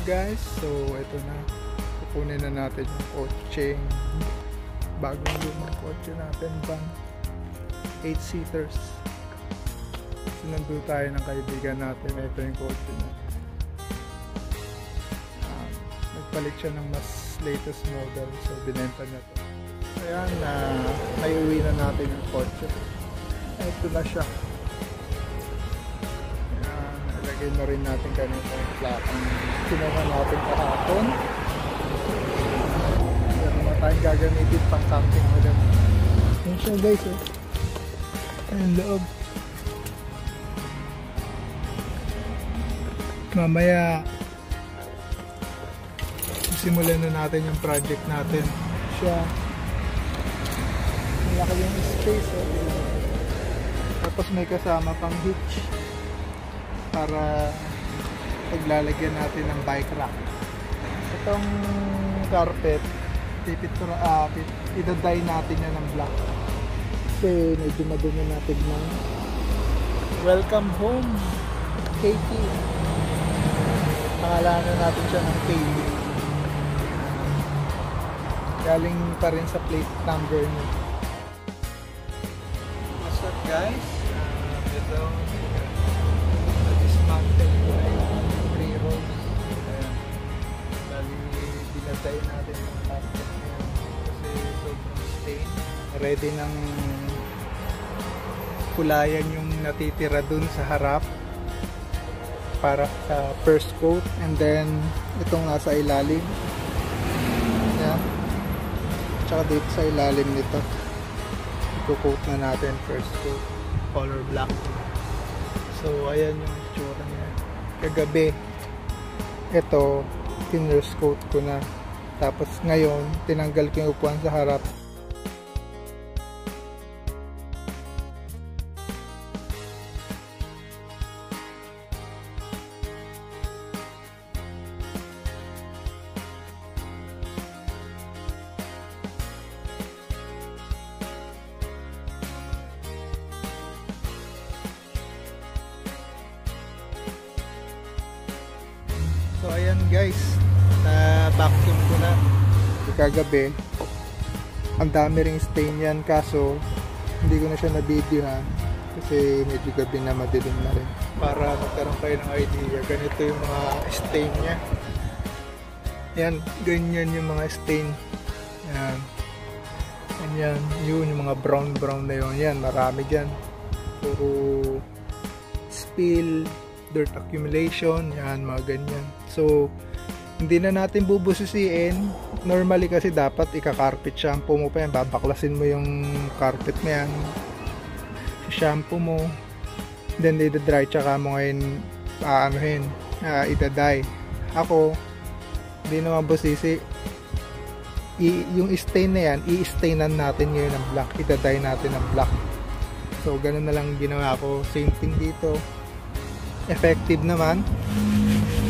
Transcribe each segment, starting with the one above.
guys, so ito na, kukunin na natin yung kotseng bagong lumang kotse natin, van 8-seaters. Sinundo tayo ng kaibigan natin. Ito yung kotse na nagpalit siya ng mas latest model, so binenta niya to. Ayan, naiuwi na natin yung kotse. Ito na siya. Ilagay na rin natin kanina yung plakang kinuha natin kahapon. Meron na tayong gagamitin pang camping ulit. Yan siya guys, eh. Ayun loob. Mamaya simulan na natin yung project natin. Siya malaki yung space, eh. Tapos may kasama pang hitch para paglalagyan natin ng bike rack. Itong carpet idadye natin yan ng black kasi medyo madumi natin ng welcome home KT. Pangalanan natin siya ng KT. Galing pa rin sa plate number niya. What's up guys? Ito dismantle ko na yung 3 rolls. Ayan. Bali dinatay natin yung carpet niya kasi sobrang stain. Ready ng kulayan yung natitira dun sa harap para sa first coat, and then itong nasa ilalim. Ayan. Tsaka dito sa ilalim nito i-coat na natin first coat, color black. So ayan yung itsura niya. Kagabi ito finish coat ko na, tapos ngayon tinanggal ko yung upuan sa harap. So ayan guys, na vacuum ko na. Kagabi ang dami ring stain yan, kaso hindi ko na siya na-videohan kasi medyo gabi na, madilim na rin. Para magkaroon kayo ng idea, ganito yung mga stain nya. Yan, ganyan yung mga stain. Yan. Yan, yun yung mga brown na yun. Yan, marami dyan. Puro spill, dirt accumulation, yan, mga ganyan. So hindi na natin bubusisiin. Normally kasi dapat ika-carpet shampoo mo pa yan, babaklasin mo yung carpet mo yan, shampoo mo, then i-dry, tsaka mo ngayon ida-dye. Ako hindi naman busisi, yung stain na yan i-stainan natin ngayon ng black, ida-dye natin ng black. So ganun na lang ginawa ko. Same thing dito, effective naman,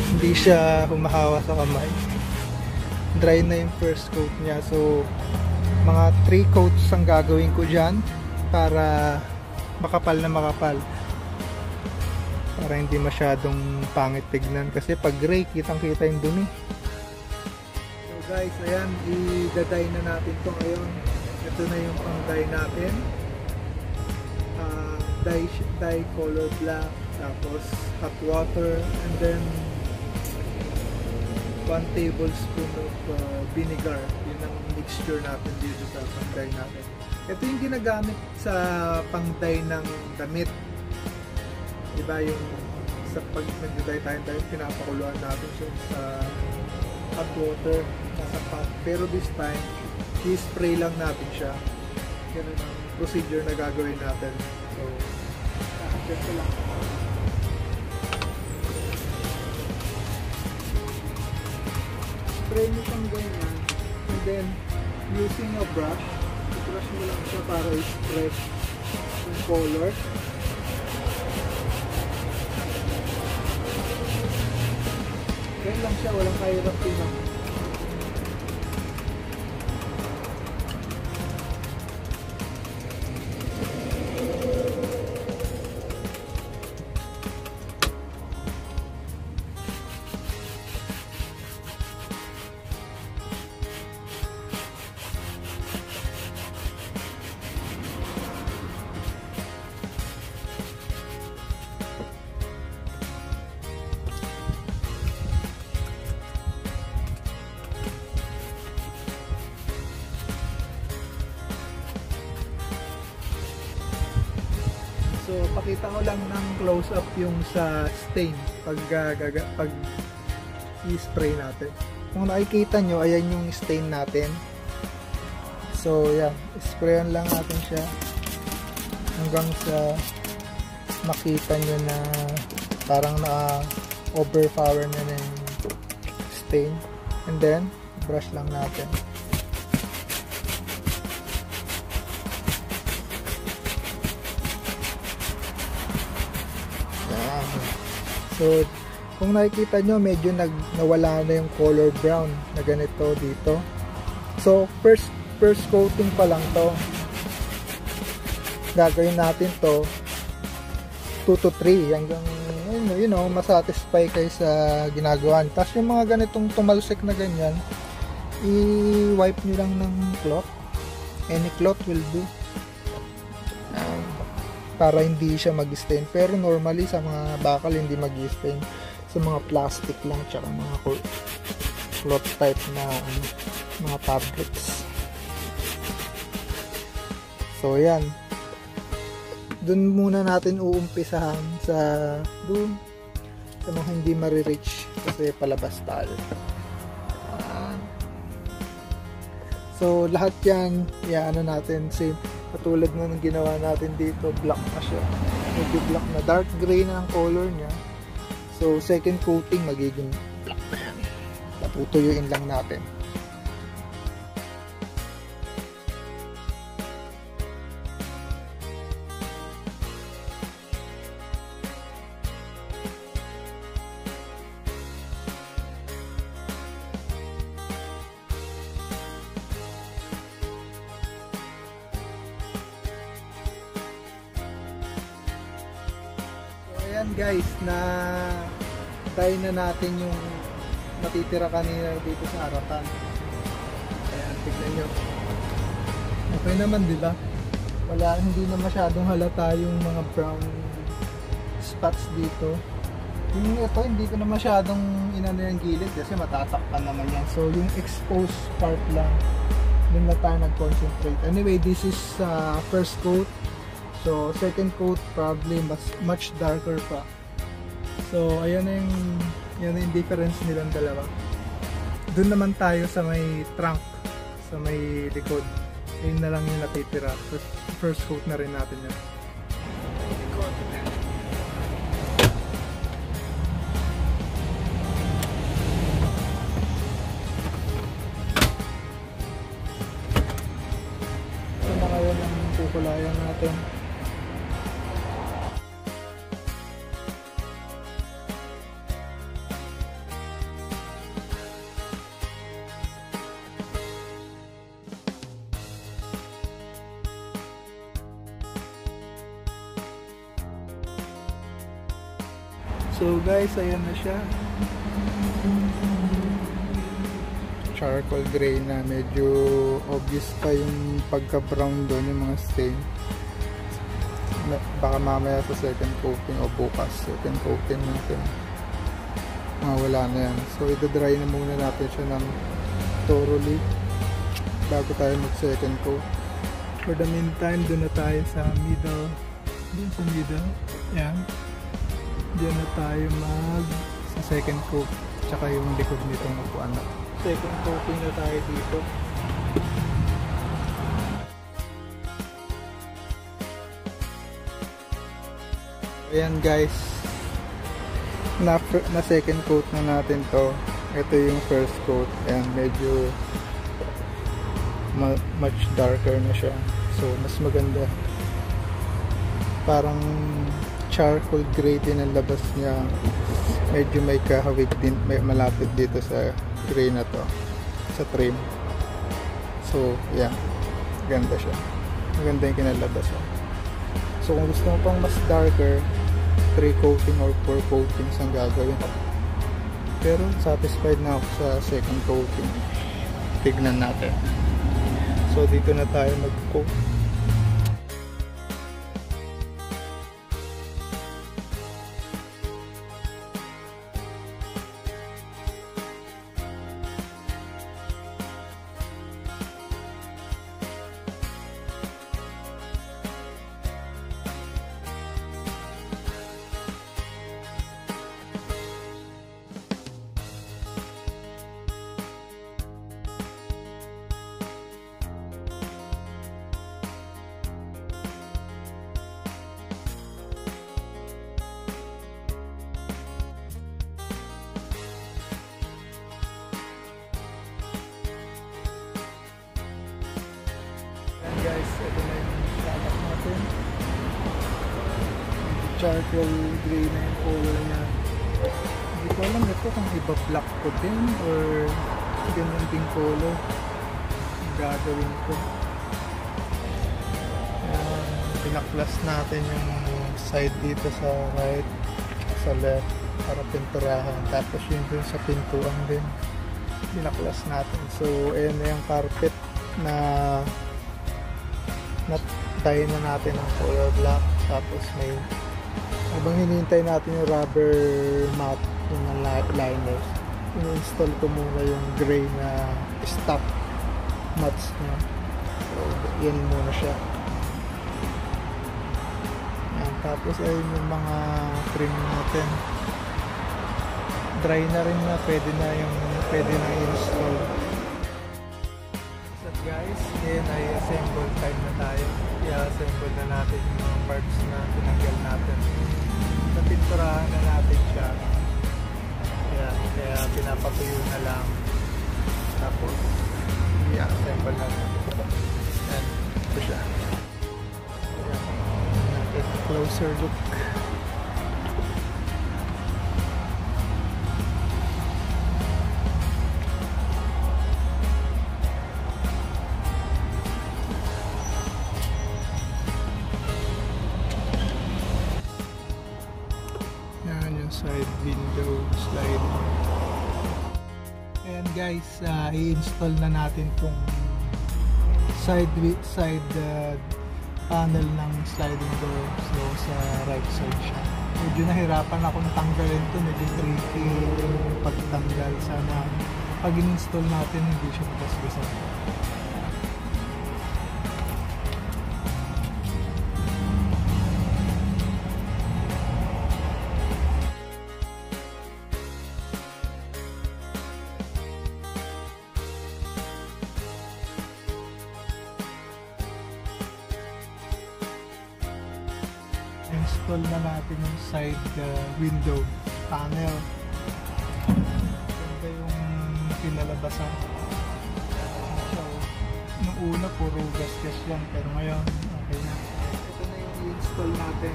hindi siya humahawa sa kamay. Dry na yung first coat niya. So mga 3 coats ang gagawin ko dyan para makapal na makapal, para hindi masyadong pangit tignan, kasi pag gray kitang kita yung dumi. So guys, ayan, i-dye na natin ito ngayon. Ito na yung pang dye natin. Dye color black, tapos hot water, and then 1 tablespoon of vinegar. Yun ang mixture natin dito sa pang-dye natin. Ito yung ginagamit sa pang-dye ng damit. Diba yung sa pag nag-dye tayo, pinapakuluan natin siya sa hot water, sa pot. Pero this time, i-spray lang natin siya. Ganun ang procedure na gagawin natin. So, ganito lang. Spray mo siyang ganyan, and then using a brush, i-brush mo lang siya para i-spread yung color. Ganyan lang siya, walang kahirap tingnan. So pakita ko lang ng close up yung sa stain pag i-spray natin. Kung nakikita nyo, ayan yung stain natin. So yan, sprayan lang natin siya hanggang sa makita nyo na parang na-overpower na yung stain. And then, brush lang natin. Yan. So, kung nakikita nyo, medyo nawala na yung color brown na ganito dito. So, first coating pa lang to. Gagawin natin to 2 to 3 hanggang masatisfy kayo sa ginagawa. Tapos yung mga ganitong tumalsik na ganyan, i-wipe nyo lang ng cloth. Any cloth will do. Para hindi siya mag-stain. Pero normally sa mga bakal hindi mag-stain. Sa mga plastic lang tsaka mga cloth type na mga fabrics. So yan. Doon muna natin uumpisahan sa mga hindi marireach kasi palabas tayo. So lahat yan natin same katulad na ng ginawa natin dito, black na siya, medyo black na, dark gray na ang color niya. So second coating magiging black na yan, paputuyuin lang natin. Ayan guys, na try na natin yung natitira kanina dito sa harapan. Ayan, tignan nyo. Okay naman, diba? Hindi na masyadong halata yung mga brown spots dito. Yung ito, hindi ko na masyadong inano yung gilid kasi matatakpan naman yan. So yung exposed part lang, dun na tayo nag-concentrate. Anyway, this is first coat. So second coat probably much darker pa. So ayan na yung difference nilang dalawa. Doon naman tayo sa may trunk, sa may likod. Yun na lang yung natitira. First coat na rin natin yan. Likod. Ito na ngayon ang kukulayan natin. So guys, ayan na siya. Charcoal gray na, medyo obvious pa yung pagka-brown doon, yung mga stain. Baka mamaya sa second coating o bukas second coating natin wala na yan. So i-dry na muna natin siya ng thoroughly bago tayo mag second coat. For the meantime, doon na tayo sa middle. Yan. Diyan na tayo sa second coat tsaka yung likod nitong upuan na. Second coating na tayo dito. Ayan guys, na second coat na natin to. Ito yung first coat. Ayan, medyo much darker na siya. So mas maganda. Parang charcoal gray din ang labas niya. Medyo may kahawig din, may malapit dito sa gray na to, sa trim. So yeah, ganda siya, maganda yung kinalabas. So kung gusto mo pang mas darker, 3 coating or 4 coatings ang gagawin. Pero satisfied na ako sa second coating. Tignan natin. So dito na tayo mag-coat. charcoal gray na yung color niya. Hindi ko alam ito kung iba black ko din or ganyan ding color ang gagawin ko. Pinaklas natin yung side dito sa right, sa left para pinturahan, tapos yun dun sa pintuan din pinaklas natin. So ayan na yung carpet na tie na natin ng color black. Tapos may habang hinihintay natin yung rubber mat, yung liners, in-install ko muna yung gray na stock mats niya. So yan muna siya. Yan. Tapos ayun yung mga trim natin, dry na rin na, pwede na install. So guys, ngayon ay assemble time na tayo. I-assemble na natin yung mga parts na tinanggal natin. Napinturahan na natin siya. Kaya pinapatuyo na lang. Tapos i-assemble na natin. Yan, ito siya. Get a closer look. Side window slide. And guys, i-install na natin tong side panel ng sliding door. So sa right side siya. Medyo nahirapan akong tanggalin to, medyo tricky yung pagtanggal. Sana pag in-install natin hindi siya magasgasan. Install na natin yung side window panel. Ganda yung pinalabasan. So, nung una puro gasgas lang, pero ngayon okay na. Ito na yung i-install natin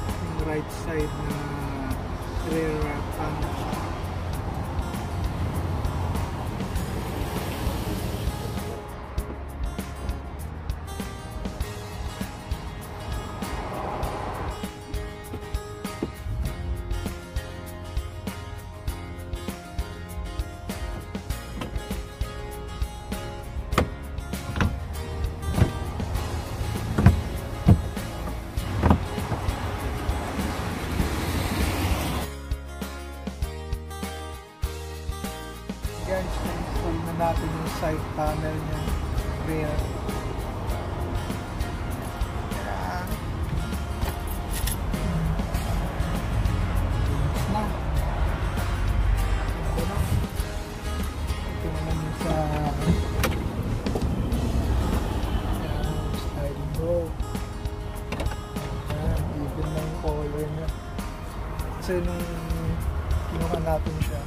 yung right side na rear panel. Guys, na-install na natin yung side panel niya, rear. Ito naman yung sa sliding door. Even na yung color niya. Kasi nung kinuha natin siya,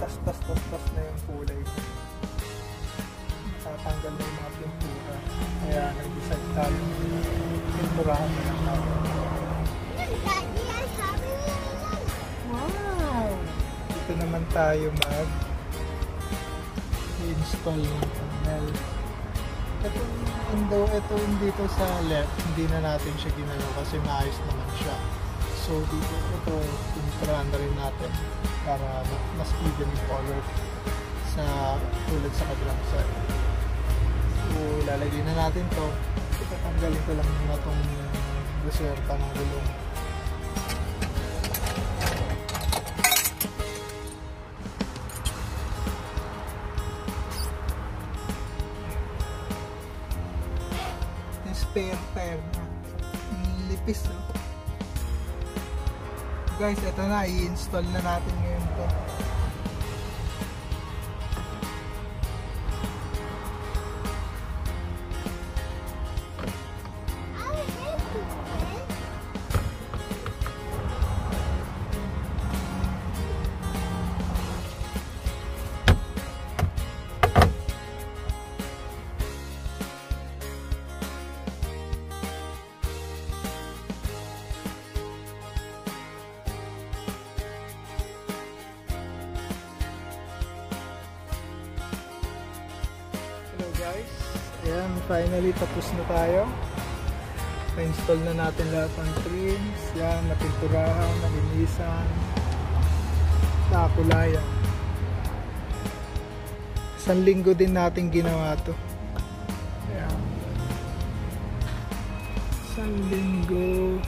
tas na yung kulay. Tatanggal na yung mga pintura. Kaya nag-decide tayo pinturahan na lang natin. Wow! Dito naman tayo mag-install ng panel. Itong window, ito dito sa left, hindi na natin siya ginalaw kasi maayos naman siya. So dito, ito pinturahan na rin natin para mas even yung color sa tulad sa kabilang side. So lalagay na natin to. Tatanggalin ko lang muna itong reserva ng gulong. Yung spare tire na lipis, no? Guys, ito na, i-install na natin ngayon to. guys, ayan, finally tapos na tayo. Na-install na natin lahat ng trims. Yan, napinturahan, nalinisan, nakakulayan. 1 linggo din natin ginawa to. Ayan. 1 linggo.